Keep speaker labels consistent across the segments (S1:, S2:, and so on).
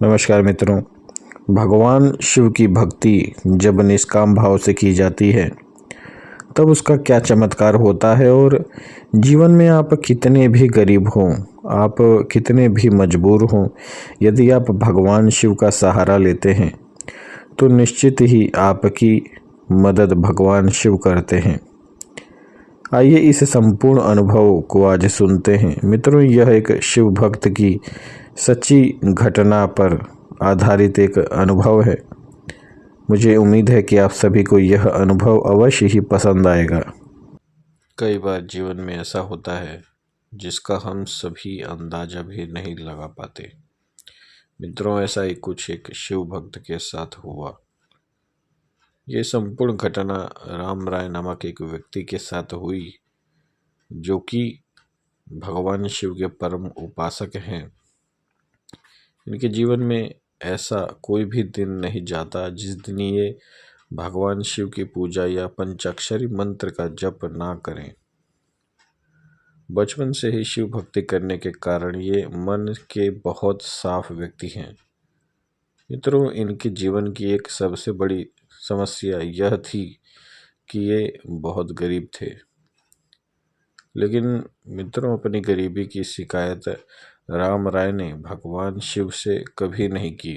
S1: नमस्कार मित्रों। भगवान शिव की भक्ति जब निष्काम भाव से की जाती है तब उसका क्या चमत्कार होता है। और जीवन में आप कितने भी गरीब हों, आप कितने भी मजबूर हों, यदि आप भगवान शिव का सहारा लेते हैं तो निश्चित ही आपकी मदद भगवान शिव करते हैं। आइए इस संपूर्ण अनुभव को आज सुनते हैं। मित्रों, यह एक शिव भक्त की सच्ची घटना पर आधारित एक अनुभव है। मुझे उम्मीद है कि आप सभी को यह अनुभव अवश्य ही पसंद आएगा। कई बार जीवन में ऐसा होता है जिसका हम सभी अंदाजा भी नहीं लगा पाते। मित्रों, ऐसा ही कुछ एक शिव भक्त के साथ हुआ। ये संपूर्ण घटना राम राय नामक एक व्यक्ति के साथ हुई, जो कि भगवान शिव के परम उपासक हैं। इनके जीवन में ऐसा कोई भी दिन नहीं जाता जिस दिन ये भगवान शिव की पूजा या पंचाक्षरी मंत्र का जप ना करें। बचपन से ही शिव भक्ति करने के कारण ये मन के बहुत साफ व्यक्ति हैं। मित्रों, इनके जीवन की एक सबसे बड़ी समस्या यह थी कि ये बहुत गरीब थे। लेकिन मित्रों, अपनी गरीबी की शिकायत राम राय ने भगवान शिव से कभी नहीं की।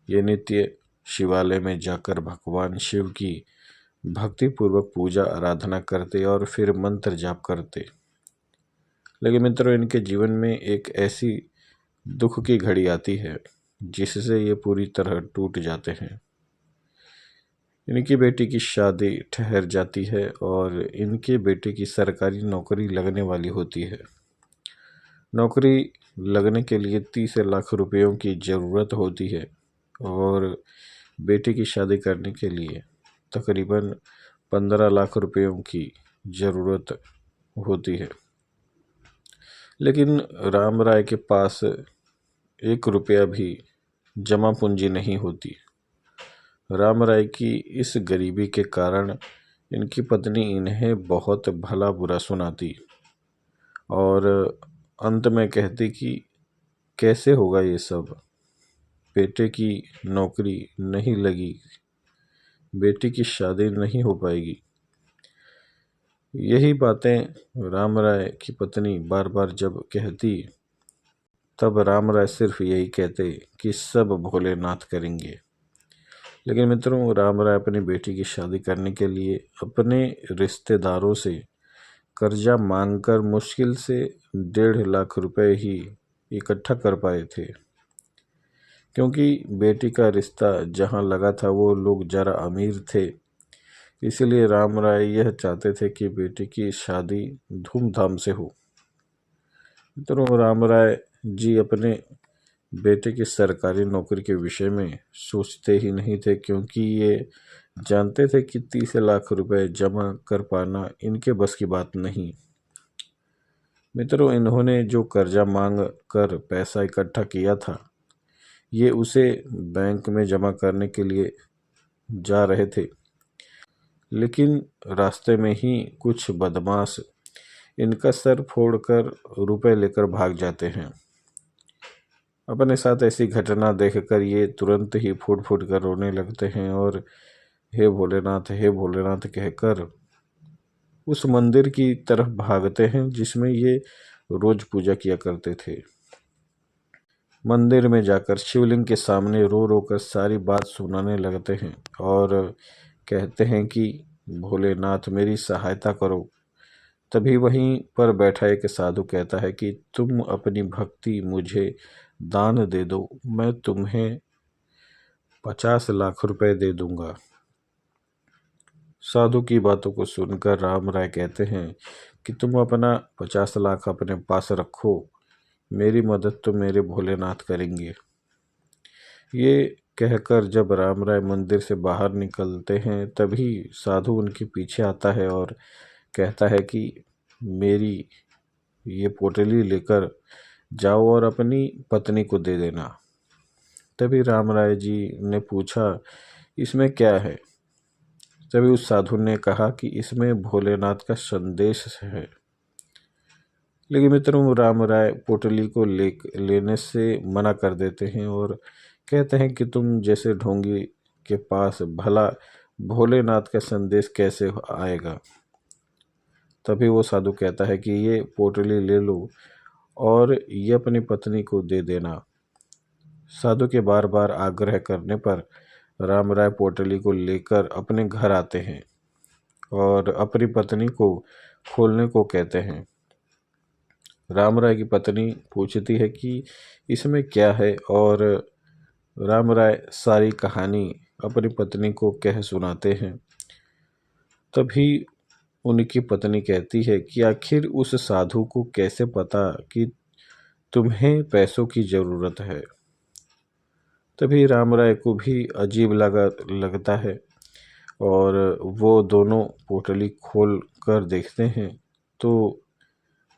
S1: ये नित्य शिवालय में जाकर भगवान शिव की भक्तिपूर्वक पूजा आराधना करते और फिर मंत्र जाप करते। लेकिन मित्रों, इनके जीवन में एक ऐसी दुख की घड़ी आती है जिससे ये पूरी तरह टूट जाते हैं। इनकी बेटी की शादी ठहर जाती है और इनके बेटे की सरकारी नौकरी लगने वाली होती है। नौकरी लगने के लिए 30 लाख रुपयों की ज़रूरत होती है और बेटी की शादी करने के लिए तकरीबन 15 लाख रुपयों की ज़रूरत होती है। लेकिन राम राय के पास 1 रुपया भी जमा पूंजी नहीं होती। राम राय की इस गरीबी के कारण इनकी पत्नी इन्हें बहुत भला बुरा सुनाती और अंत में कहती कि कैसे होगा ये सब, बेटे की नौकरी नहीं लगी, बेटी की शादी नहीं हो पाएगी। यही बातें राम राय की पत्नी बार बार जब कहती, तब राम राय सिर्फ यही कहते कि सब भोलेनाथ करेंगे। लेकिन मित्रों, राम राय अपनी बेटी की शादी करने के लिए अपने रिश्तेदारों से कर्जा मांगकर मुश्किल से 1.5 लाख रुपए ही इकट्ठा कर पाए थे। क्योंकि बेटी का रिश्ता जहां लगा था वो लोग जरा अमीर थे, इसलिए राम राय यह चाहते थे कि बेटी की शादी धूमधाम से हो। मित्रों, राम राय जी अपने बेटे की सरकारी नौकरी के विषय में सोचते ही नहीं थे, क्योंकि ये जानते थे कि 30 लाख रुपए जमा कर पाना इनके बस की बात नहीं। मित्रों, इन्होंने जो कर्जा मांग कर पैसा इकट्ठा किया था, ये उसे बैंक में जमा करने के लिए जा रहे थे। लेकिन रास्ते में ही कुछ बदमाश इनका सर फोड़कर रुपए लेकर भाग जाते हैं। अपने साथ ऐसी घटना देखकर ये तुरंत ही फूट फूट कर रोने लगते हैं और हे भोलेनाथ, हे भोलेनाथ कहकर उस मंदिर की तरफ भागते हैं जिसमें ये रोज पूजा किया करते थे। मंदिर में जाकर शिवलिंग के सामने रो रो कर सारी बात सुनाने लगते हैं और कहते हैं कि भोलेनाथ मेरी सहायता करो। तभी वहीं पर बैठा एक साधु कहता है कि तुम अपनी भक्ति मुझे दान दे दो, मैं तुम्हें 50 लाख रुपए दे दूंगा। साधु की बातों को सुनकर राम राय कहते हैं कि तुम अपना 50 लाख अपने पास रखो, मेरी मदद तो मेरे भोलेनाथ करेंगे। ये कहकर जब राम राय मंदिर से बाहर निकलते हैं, तभी साधु उनके पीछे आता है और कहता है कि मेरी ये पोटली लेकर जाओ और अपनी पत्नी को दे देना। तभी राम राय जी ने पूछा, इसमें क्या है? तभी उस साधु ने कहा कि इसमें भोलेनाथ का संदेश है। लेकिन मित्रों राम राय पोटली को लेने से मना कर देते हैं और कहते हैं कि तुम जैसे ढोंगी के पास भला भोलेनाथ का संदेश कैसे आएगा। तभी वो साधु कहता है कि ये पोटली ले लो और ये अपनी पत्नी को दे देना। साधु के बार बार आग्रह करने पर राम राय पोटली को लेकर अपने घर आते हैं और अपनी पत्नी को खोलने को कहते हैं। राम राय की पत्नी पूछती है कि इसमें क्या है और राम राय सारी कहानी अपनी पत्नी को कह सुनाते हैं। तभी उनकी पत्नी कहती है कि आखिर उस साधु को कैसे पता कि तुम्हें पैसों की ज़रूरत है। तभी राम राय को भी अजीब लगता है और वो दोनों पोटली खोल कर देखते हैं तो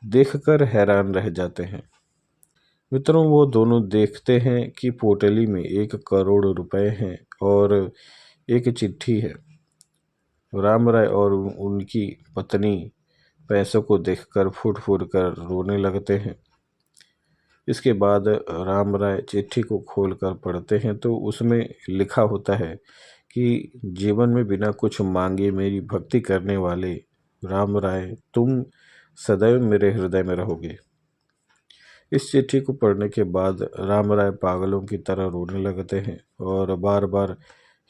S1: देखकर हैरान रह जाते हैं। मित्रों वो दोनों देखते हैं कि पोटली में 1 करोड़ रुपए हैं और एक चिट्ठी है। राम राय और उनकी पत्नी पैसों को देखकर फूट फूट कर रोने लगते हैं। इसके बाद राम राय चिट्ठी को खोलकर पढ़ते हैं तो उसमें लिखा होता है कि जीवन में बिना कुछ मांगे मेरी भक्ति करने वाले राम राय तुम सदैव मेरे हृदय में रहोगे। इस चिट्ठी को पढ़ने के बाद राम राय पागलों की तरह रोने लगते हैं और बार बार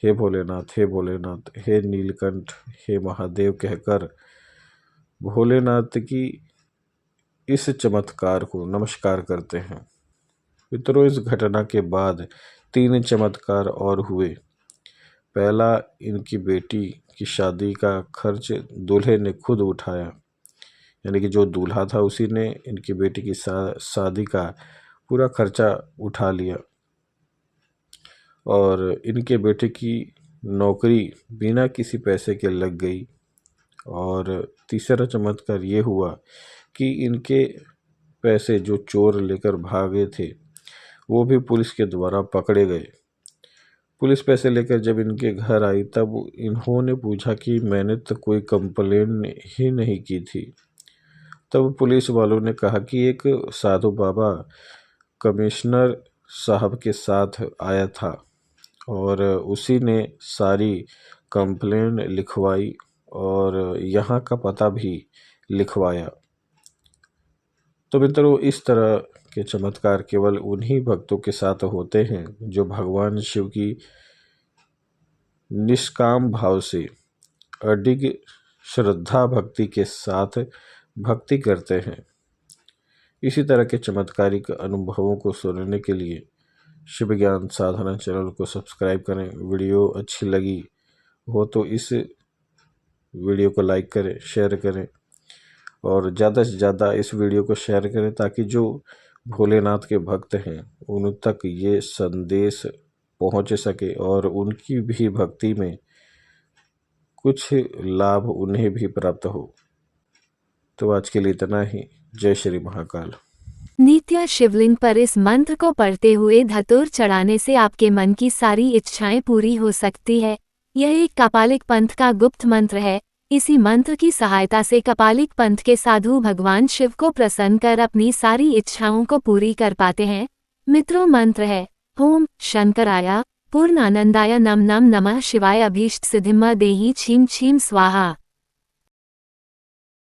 S1: हे भोलेनाथ, हे भोलेनाथ, हे नीलकंठ, हे महादेव कहकर भोलेनाथ की इस चमत्कार को नमस्कार करते हैं। मित्रों इस घटना के बाद 3 चमत्कार और हुए। पहला, इनकी बेटी की शादी का खर्च दूल्हे ने खुद उठाया, यानी कि जो दूल्हा था उसी ने इनकी बेटी की शादी का पूरा खर्चा उठा लिया और इनके बेटे की नौकरी बिना किसी पैसे के लग गई। और तीसरा चमत्कार ये हुआ कि इनके पैसे जो चोर लेकर भागे थे वो भी पुलिस के द्वारा पकड़े गए। पुलिस पैसे लेकर जब इनके घर आई तब इन्होंने पूछा कि मैंने तो कोई कंप्लेन ही नहीं की थी। तब पुलिस वालों ने कहा कि एक साधु बाबा कमिश्नर साहब के साथ आया था और उसी ने सारी कंप्लेन लिखवाई और यहाँ का पता भी लिखवाया। तो मित्रों इस तरह के चमत्कार केवल उन्हीं भक्तों के साथ होते हैं जो भगवान शिव की निष्काम भाव से अडिग श्रद्धा भक्ति के साथ भक्ति करते हैं। इसी तरह के चमत्कारिक अनुभवों को सुनने के लिए शिव ज्ञान साधना चैनल को सब्सक्राइब करें। वीडियो अच्छी लगी हो तो इस वीडियो को लाइक करें, शेयर करें और ज़्यादा से ज़्यादा इस वीडियो को शेयर करें ताकि जो भोलेनाथ के भक्त हैं उन तक ये संदेश पहुंच सके और उनकी भी भक्ति में कुछ लाभ उन्हें भी प्राप्त हो। तो आज के लिए इतना ही। जय श्री महाकाल।
S2: नित्य शिवलिंग पर इस मंत्र को पढ़ते हुए धतूर चढ़ाने से आपके मन की सारी इच्छाएं पूरी हो सकती है। यह एक कपालिक पंथ का गुप्त मंत्र है। इसी मंत्र की सहायता से कपालिक पंथ के साधु भगवान शिव को प्रसन्न कर अपनी सारी इच्छाओं को पूरी कर पाते हैं। मित्रों मंत्र है ओम शंकराय पूर्णानंदाय नम नम नमः शिवाय अभीष्ट सिद्धिम देहि छीम छीम स्वाहा।